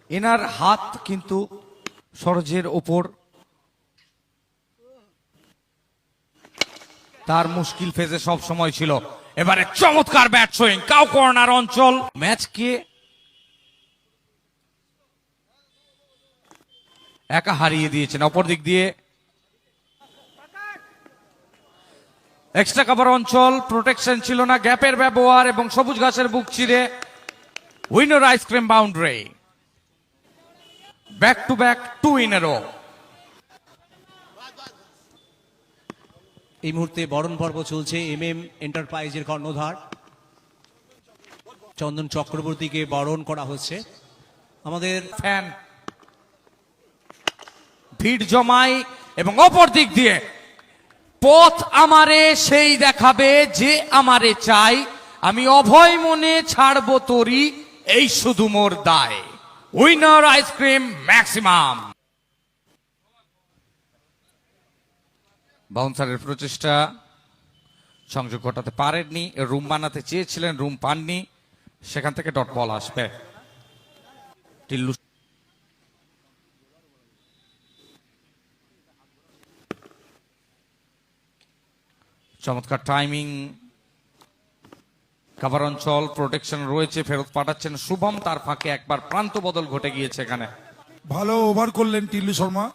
এনার হাত কিন্তু সরোজের ওপর, তার মুশকিল ফেজে সব সময় ছিল। এবারে চমৎকার ব্যাট সুইং, কাউ কর্নার অঞ্চল, ম্যাচকে একা হারিয়ে দিয়েছেন। অপর দিক দিয়ে এক্সট্রা কভার অঞ্চল, প্রোটেকশন ছিল না, গ্যাপের ব্যবহার এবং সবুজ ঘাসের বুক চিরে winner ice cream boundary, back to back 2 in a row। এই মুহূর্তে বরণ পর্ব চলছে MM এন্টারপ্রাইজের কর্ণধার চন্দন চক্রবর্তীকে বরণ করা হচ্ছে। আমাদের ফ্যান ভিড় জমায় এবং অপর দিক দিয়ে পথ আমারে সেই দেখাবে যে আমারে চাই, আমি অভয় মনে ছাড়বো তোরি, এই শুধু মোর দায়। Winner ice cream maximum. বাউন্সারের প্রচেষ্টা সংযোগ ঘটাতে পারেননি, রুম বানাতে চেয়েছিলেন, রুম পাননি, সেখান থেকে ডট বল আসবে। টিল্লু চমৎকার টাইমিং, কভার অঞ্চল, প্রোটেকশন রয়েছে, ফেরত পাঠাচ্ছেন শুভম, তার ফাঁকে একবার প্রান্ত বদল ঘটে গিয়েছে এখানে। ভালো ওভার করলেন টিল্লু শর্মা।